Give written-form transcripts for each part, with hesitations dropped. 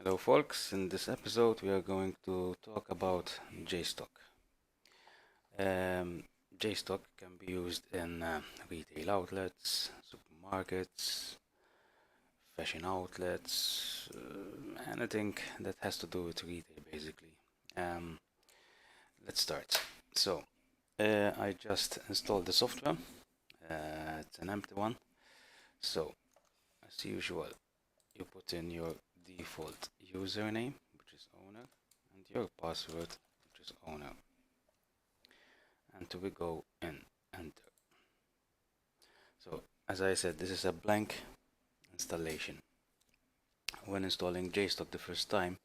Hello folks, in this episode we are going to talk about jStock. jStock can be used in retail outlets, supermarkets, fashion outlets, anything that has to do with retail basically. Let's start. So, I just installed the software, it's an empty one. So, as usual, you put in your default username, which is owner, and your password, which is owner, and we go in enter. So as I said, this is a blank installation. When installing jStock the first time,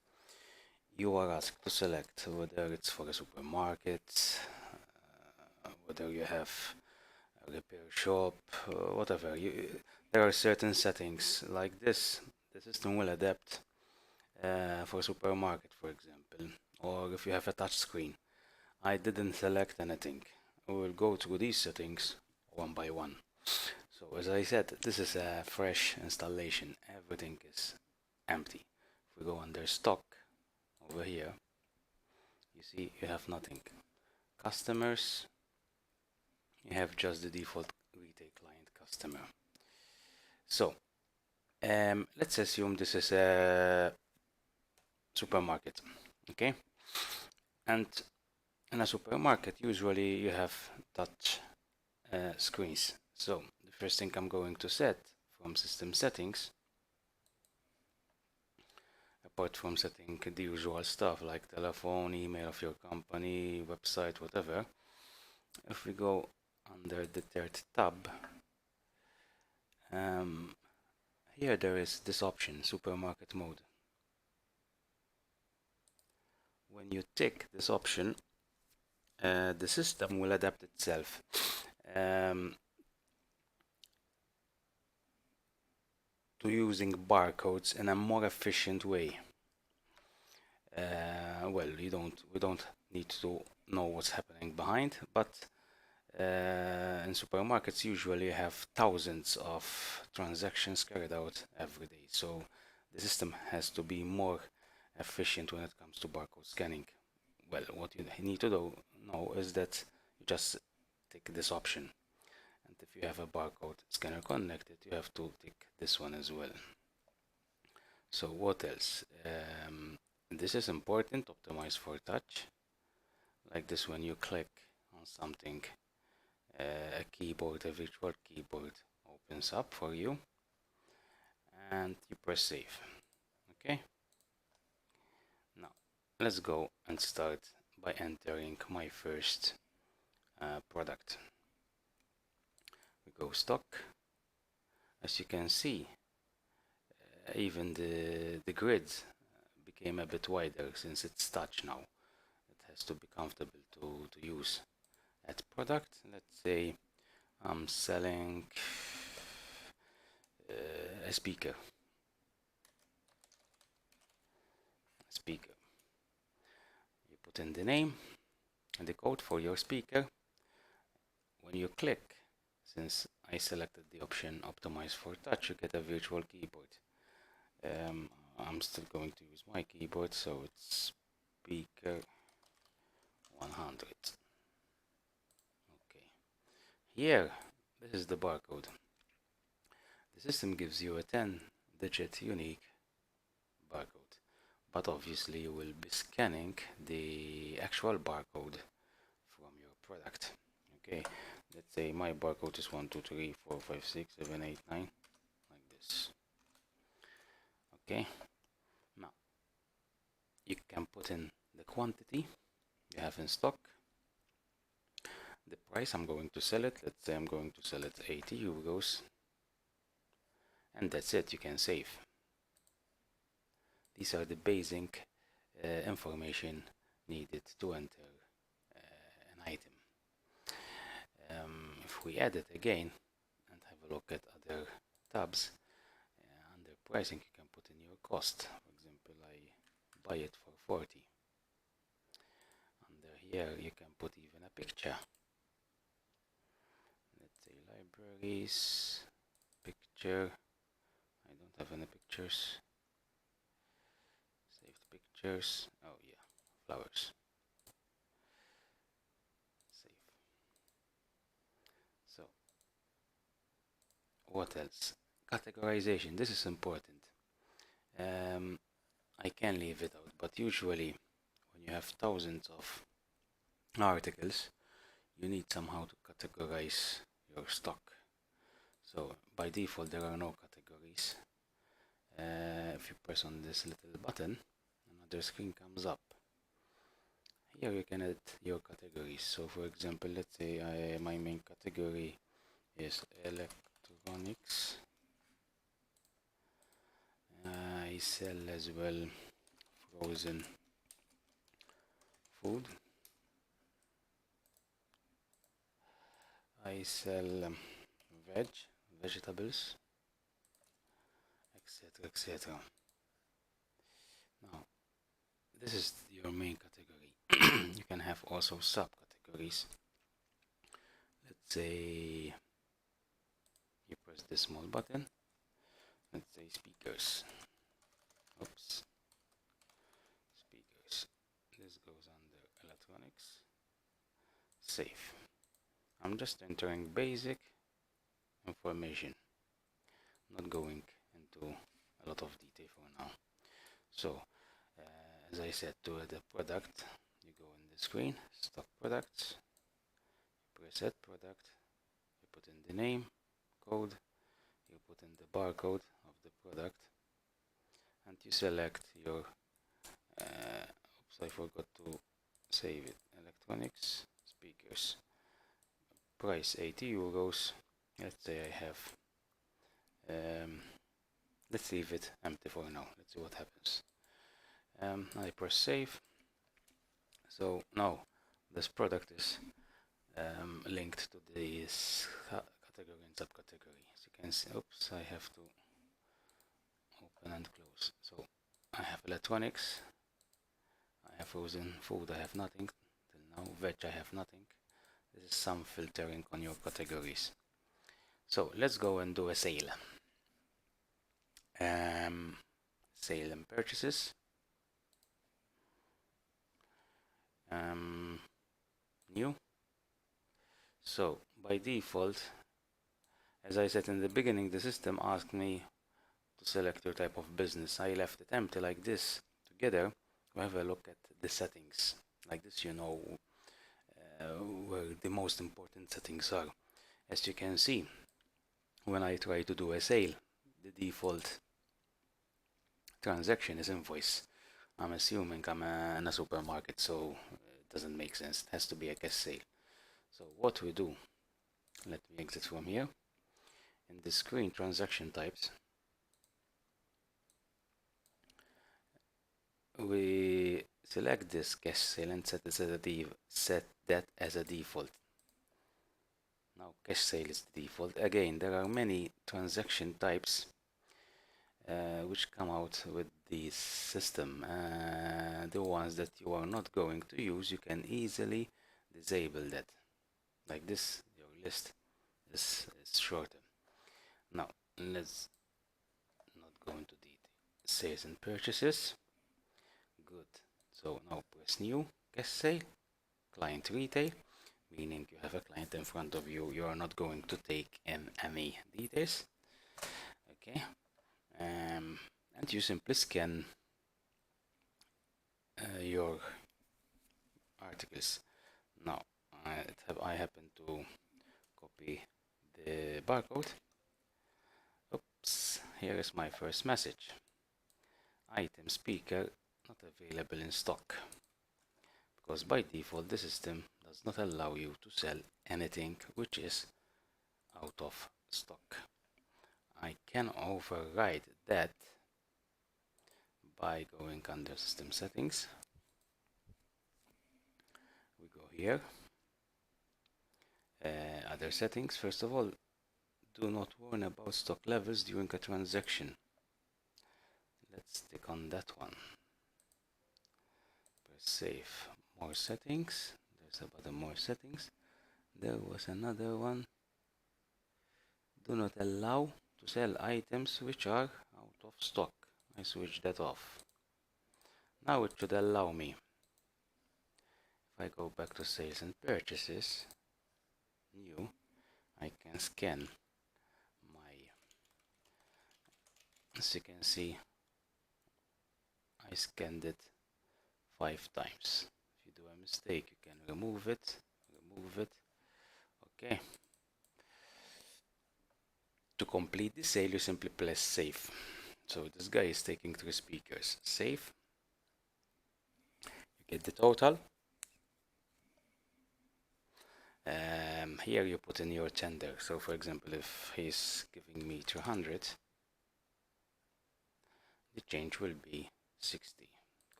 you are asked to select whether it's for a supermarket, whether you have a repair shop, whatever. There are certain settings like this. The system will adapt for a supermarket, for example, or if you have a touch screen. I didn't select anything. We will go through these settings one by one. So as I said, this is a fresh installation. Everything is empty. If we go under stock over here, you see you have nothing. Customers, you have just the default retail client customer. So let's assume this is a supermarket, okay? And in a supermarket, usually you have touch screens. So the first thing I'm going to set from system settings, apart from setting the usual stuff like telephone, email of your company, website, whatever, if we go under the third tab, here there is this option, supermarket mode. When you tick this option, the system will adapt itself. To using barcodes in a more efficient way. Well, we don't need to know what's happening behind, but in supermarkets usually have thousands of transactions carried out every day, so the system has to be more efficient when it comes to barcode scanning. Well, what you need to know is that you just tick this option, and if you have a barcode scanner connected, you have to tick this one as well. So what else? This is important, optimize for touch. Like this, when you click on something, a keyboard, a virtual keyboard opens up for you, and you press save. Okay. Now let's go and start by entering my first product. We go stock. As you can see, even the grid became a bit wider since it's touch now. It has to be comfortable to use. At product, let's say I'm selling a speaker. You put in the name and the code for your speaker. When you click, since I selected the option optimize for touch, you get a virtual keyboard. I'm still going to use my keyboard, so it's speaker 100. Okay, here, this is the barcode. The system gives you a 10-digit unique barcode, but obviously you will be scanning the actual barcode from your product. Okay, let's say my barcode is 1, 2, 3, 4, 5, 6, 7, 8, 9, like this. Okay, now you can put in the quantity you have in stock, the price I'm going to sell it. Let's say I'm going to sell it 80 euros, and that's it. You can save. These are the basic information needed to enter an item. If we add it again and have a look at other tabs, under pricing you can put in your cost. For example, I buy it for 40. Under here you can put even a picture. Let's say libraries, picture. I don't have any pictures. pictures. Oh yeah, flowers. Save. So what else? Categorization. This is important. I can leave it out, but usually when you have thousands of articles, you need somehow to categorize your stock. So by default there are no categories. If you press on this little button, another screen comes up. Here you can add your categories. So for example, let's say my main category is electronics. I sell as well frozen food. I sell vegetables, etc. etc. Now, this is your main category. You can have also subcategories. Let's say you press this small button. Let's say speakers. Oops. Speakers. This goes under electronics. Save. I'm just entering basic information, not going into a lot of detail for now. So as I said, to add a product, you go in the screen, stock products, press add product, you put in the name, code, you put in the barcode of the product, and you select your oops, I forgot to save it. Electronics, speakers, price 80 euros. Let's say I have let's leave it empty for now. Let's see what happens. I press save. So now this product is linked to this category and subcategory. As you can see, oops, I have to open and close. So I have electronics, I have frozen food, I have nothing till now. Veg, I have nothing. This is some filtering on your categories. So let's go and do a sale. Sale and purchases. New. So by default, as I said in the beginning, the system asked me to select your type of business. I left it empty like this. Together we have a look at the settings. Like this, you know where the most important settings are. As you can see, when I try to do a sale, the default transaction is invoice. I'm assuming I'm in a supermarket, so it doesn't make sense. It has to be a cash sale. So what we do, let me exit from here. In the screen transaction types, we select this cash sale and set that as a default. Now cash sale is the default. Again, there are many transaction types which come out with the system. The ones that you are not going to use, you can easily disable that. Like this, your list is shorter. Now let's not go into detail. Sales and purchases. Good. So now press new, cash sale, client retail, meaning you have a client in front of you. You are not going to take in any details. Okay. And you simply scan your articles. Now I happen to copy the barcode. Oops, here is my first message. Item speaker not available in stock, because by default the system does not allow you to sell anything which is out of stock. I can override that by going under system settings. We go here, other settings. First of all, do not warn about stock levels during a transaction. Let's click on that one. Press save. More settings. There's a button, more settings. There was another one. Do not allow to sell items which are out of stock. I switch that off. Now it should allow me, if I go back to sales and purchases, new, I can scan my, as you can see, I scanned it 5 times. If you do a mistake, you can remove it. Okay. To complete the sale, you simply press save. So this guy is taking 3 speakers. Save. You get the total. Here you put in your tender. So for example, if he's giving me 200, the change will be 60.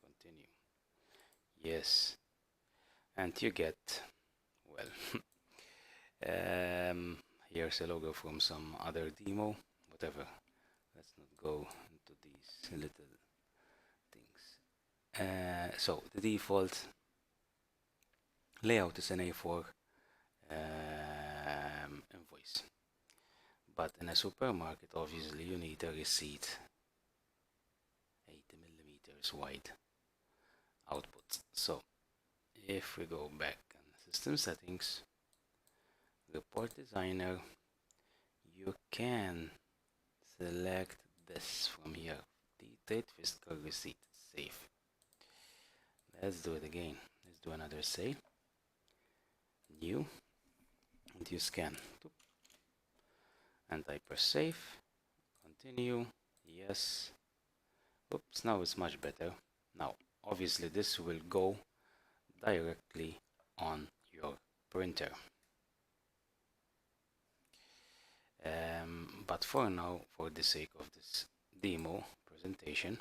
Continue. Yes. And you get, well, here's a logo from some other demo, whatever. Let's not go into these little things. So the default layout is an A4 invoice, but in a supermarket obviously you need a receipt, 80 millimeters wide output. So if we go back in system settings, report designer, you can select this from here, detailed fiscal receipt, save. Let's do it again. Let's do another sale, new, and you scan, and I press save, continue, yes. Oops, now it's much better. Now obviously this will go directly on your printer, but for now, for the sake of this demo presentation,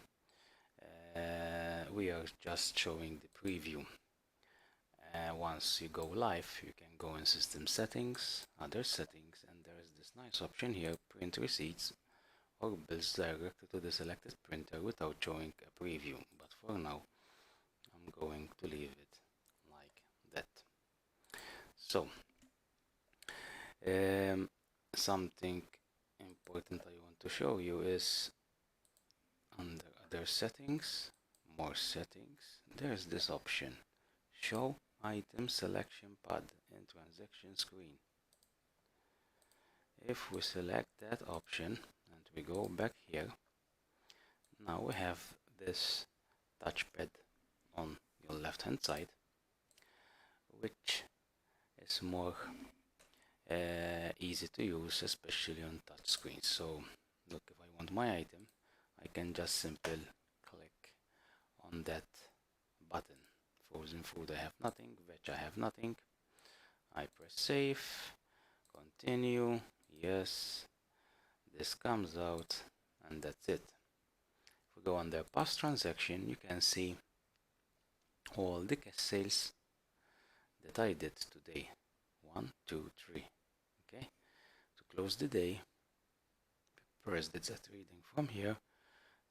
we are just showing the preview. Once you go live, you can go in system settings, other settings, and there is this nice option here, print receipts or bills directly to the selected printer without showing a preview. But for now, I'm going to leave it like that. So something important I want to show you is under other settings, more settings, there's this option, show item selection pad in transaction screen. If we select that option and we go back here, now we have this touchpad on your left hand side, which is more easy to use, especially on touch screens. So look, if I want my item, I can just simply click on that button. Frozen food, I have nothing. Veg, I have nothing. I press save, continue, yes, this comes out, and that's it. If we go under past transaction, you can see all the cash sales that I did today. 1, 2, 3. Okay, to close the day, press the Z reading from here.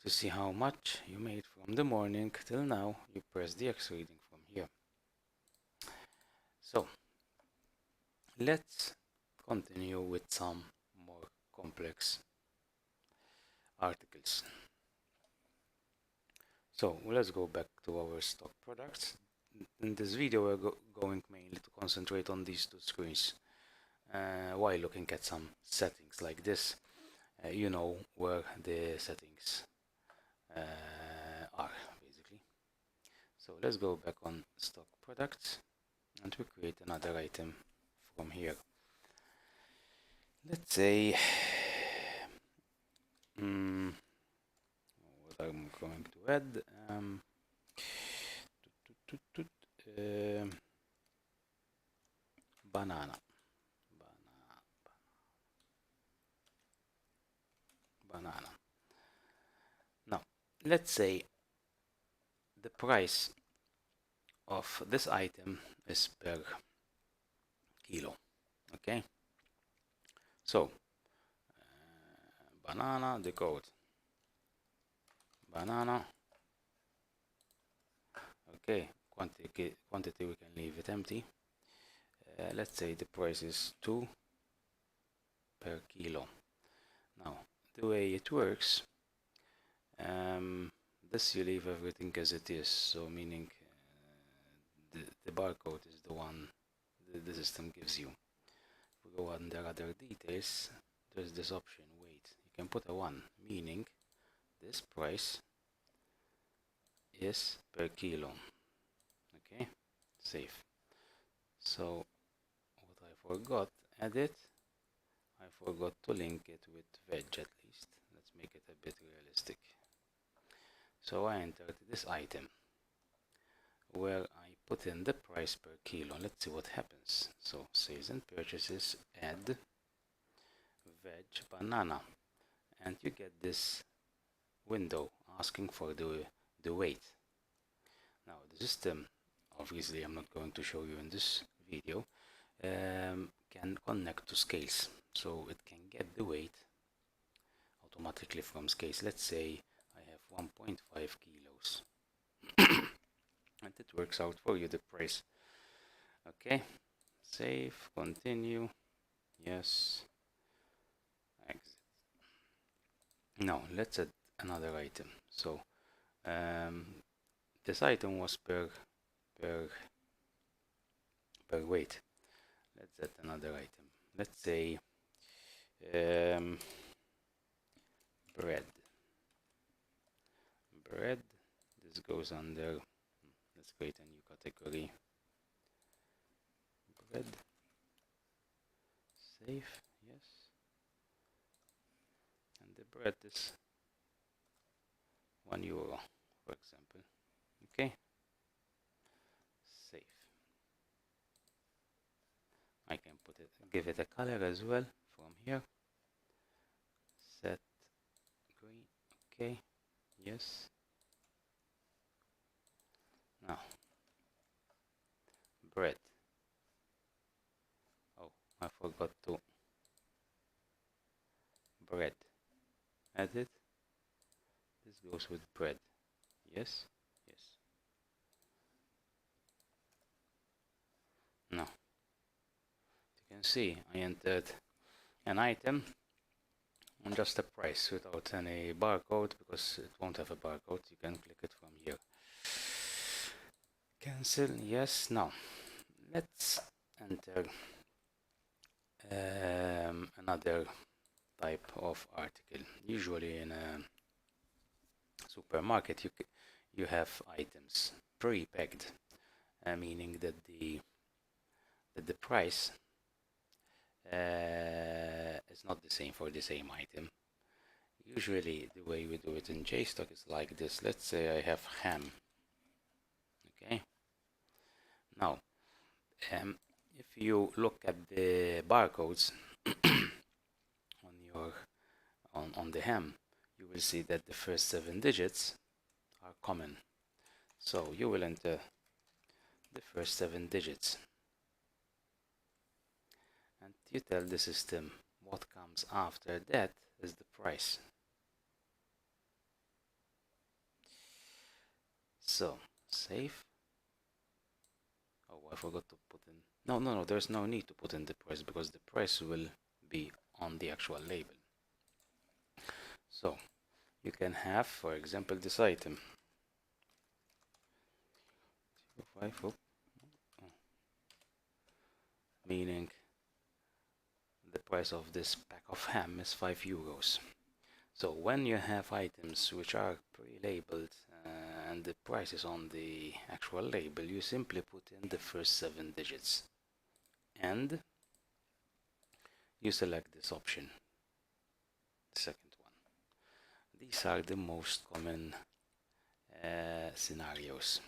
To see how much you made from the morning till now, you press the X reading from here. So let's continue with some more complex articles. So let's go back to our stock products. In this video we're going mainly to concentrate on these 2 screens while looking at some settings like this. You know where the settings are basically. So let's go back on stock products and we create another item from here. Let's say what I'm going to add, banana. Now let's say the price of this item is per kilo. Okay, so banana, the code banana. Okay, quantity we can leave it empty. Let's say the price is 2 per kilo. Now the way it works, this you leave everything as it is, so meaning the barcode is the one the system gives you. If we go under other details, there's this option, weight. You can put a 1, meaning this price is per kilo. Okay, save. So what I forgot, edit, I forgot to link it with veg at least. Let's make it a bit realistic. So I entered this item where I put in the price per kilo. Let's see what happens. So sales and purchases, add veg banana, and you get this window asking for the weight. Now the system, obviously I'm not going to show you in this video, can connect to scales, so it can get the weight automatically from scales. Let's say I have 1.5 kilos and it works out for you the price. Okay, save, continue, yes, exit. Now let's add another item. So this item was per weight. Let's add another item. Let's say bread. This goes under, let's create a new category, bread, save, yes, and the bread is €1, for example. Okay, save. I can give it a color as well from here, set green. Okay, yes. Now bread, oh, I forgot to bread, edit, this goes with bread, yes, yes. Now you can see I entered an item and just a price without any barcode, because it won't have a barcode. You can click it from here. Cancel, yes. Now let's enter another type of article. Usually in a supermarket you have items pre-pegged, meaning that the price is not the same for the same item. Usually the way we do it in jStock is like this. Let's say I have ham. Okay, now if you look at the barcodes on the ham, you will see that the first 7 digits are common, so you will enter the first 7 digits and you tell the system what comes after that is the price. So save. Oh, I forgot to put in, no, there's no need to put in the price, because the price will be on the actual label. So you can have, for example, this item, meaning the price of this pack of ham is €5. So when you have items which are pre-labeled and the price is on the actual label, you simply put in the first 7 digits and you select this option, the second one. These are the most common scenarios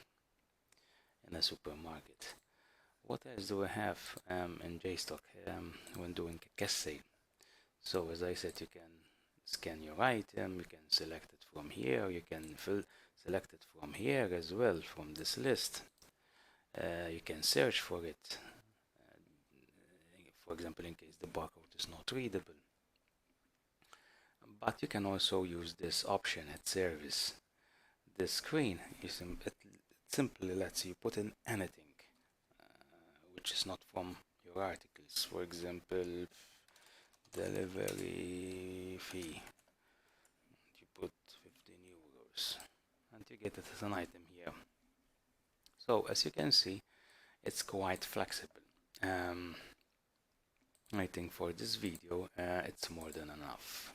in a supermarket. What else do we have in jStock when doing a cash sale? So as I said, you can scan your item, you can select it from here, you can select it from here as well, from this list. You can search for it, for example, in case the barcode is not readable. But you can also use this option at service. This screen it simply lets you put in anything which is not from your articles. For example, delivery fee, you put €15 and you get it as an item here. So as you can see, it's quite flexible. I think for this video it's more than enough.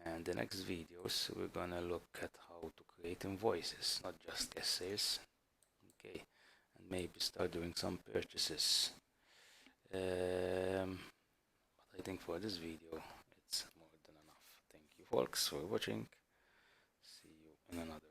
And the next videos we're gonna look at how to create invoices, not just guest sales. Okay, and maybe start doing some purchases. But I think for this video it's more than enough. Thank you folks for watching. See you in another